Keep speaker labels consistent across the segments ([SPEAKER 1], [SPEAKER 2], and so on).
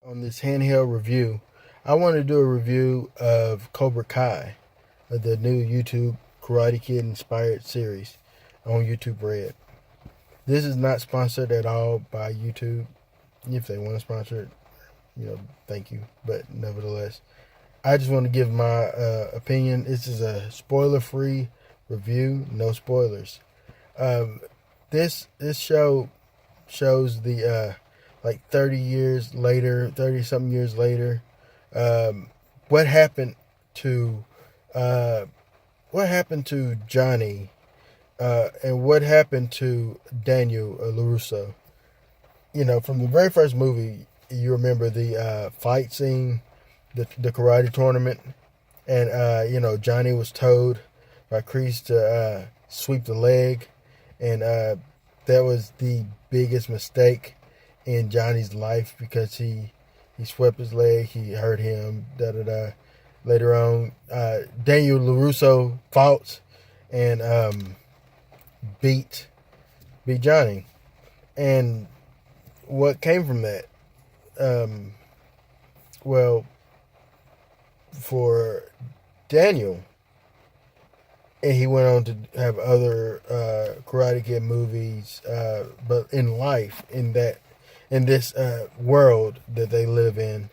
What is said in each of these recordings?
[SPEAKER 1] On this handheld review, I want to do a review of Cobra Kai, the new YouTube Karate Kid inspired series on YouTube Red. This is not sponsored at all by YouTube. If they want to sponsor it, thank you. But nevertheless, I just want to give my opinion. This is a spoiler-free review, no spoilers. This show shows the like 30 years later, 30 something years later, what happened to uh, Johnny, and what happened to Daniel LaRusso. From the very first movie, you remember the fight scene, the karate tournament, and Johnny was told by Kreese to sweep the leg, and that was the biggest mistake in Johnny's life because he swept his leg, he hurt him, da da da. Later on, Daniel LaRusso fought and beat Johnny, and what came from that? Well, for Daniel, and he went on to have other Karate Kid movies, but in life, in this world that they live in,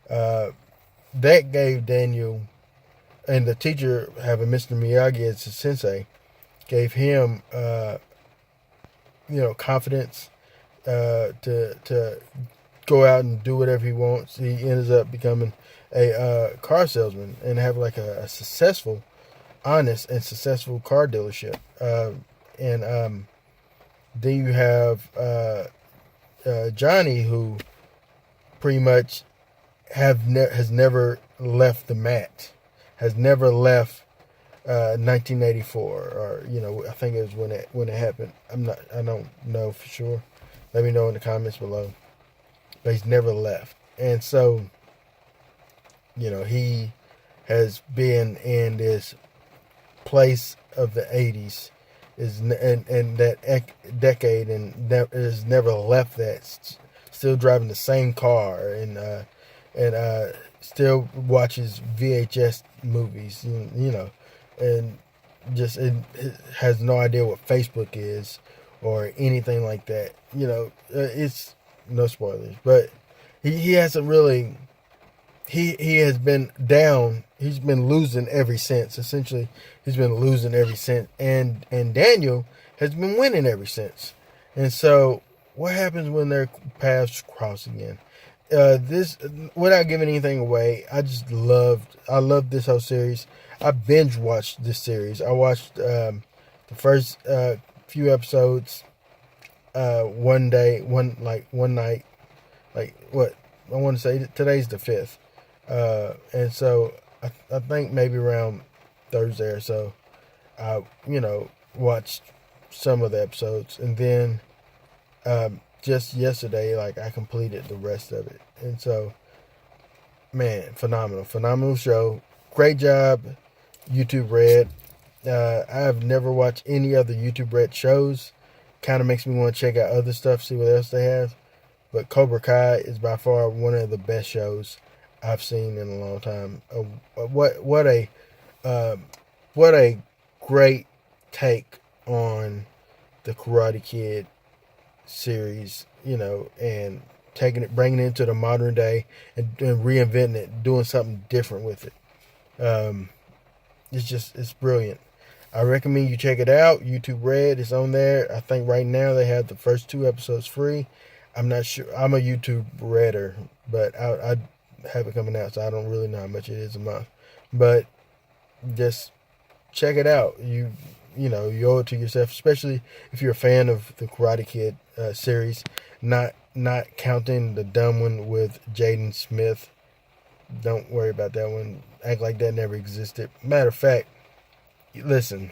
[SPEAKER 1] that gave Daniel, and the teacher, having Mr. Miyagi as his sensei, gave him confidence to go out and do whatever he wants. He ends up becoming a car salesman and have like a successful, honest and successful car dealership. And then you have Johnny, who pretty much has never left the mat, has never left 1984, or I think it was when it happened. I don't know for sure. Let me know in the comments below. But he's never left, and so he has been in this place of the 80s and that decade, and has never left that. Still driving the same car, and still watches VHS movies, and just it has no idea what Facebook is or anything like that. It's no spoilers, but he hasn't really. He has been down. He's been losing ever since. Essentially, he's been losing ever since, and Daniel has been winning ever since. And so, what happens when their paths cross again? This, without giving anything away, I love this whole series. I binge watched this series. I watched the first few episodes one night. Like what I want to say, today's the 5th. And so I think maybe around Thursday or so, I watched some of the episodes, and then just yesterday, like, I completed the rest of it. And so, man, phenomenal show. Great job, YouTube Red. I have never watched any other YouTube Red shows. Kind of makes me want to check out other stuff, see what else they have. But Cobra Kai is by far one of the best shows I've seen in a long time. What a great take on the Karate Kid series, and bringing it into the modern day, and reinventing it, doing something different with it. It's brilliant. I recommend you check it out. YouTube Red is on there. I think right now they have the first 2 episodes free. I'm not sure. I'm a YouTube Redder, but I have it coming out, so I don't really know how much it is a month. But just check it out. You owe it to yourself, especially if you're a fan of the Karate Kid series. Not counting the dumb one with Jaden Smith. Don't worry about that one. Act like that never existed. Matter of fact, listen.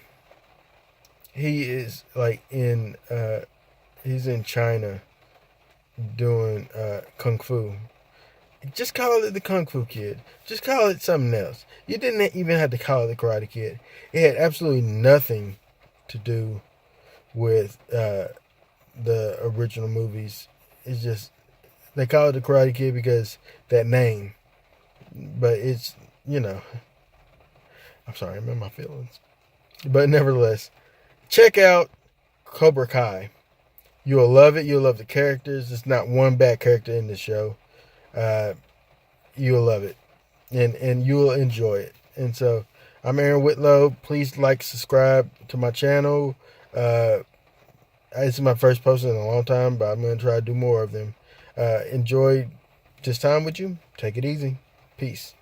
[SPEAKER 1] He is like he's in China doing kung fu. Just call it the Kung Fu Kid. Just call it something else. You didn't even have to call it the Karate Kid. It had absolutely nothing to do with the original movies. It's just They call it the Karate Kid because that name, but it's, you know, I'm sorry, I'm in my feelings. But nevertheless, check out Cobra Kai. You'll love it. You'll love the characters. There's not one bad character in the show. Uh, you'll love it, and you'll enjoy it. And so, I'm Aaron Whitlow. Please like, subscribe to my channel. This is my first post in a long time, but I'm gonna try to do more of them. Enjoy this time with you. Take it easy. Peace.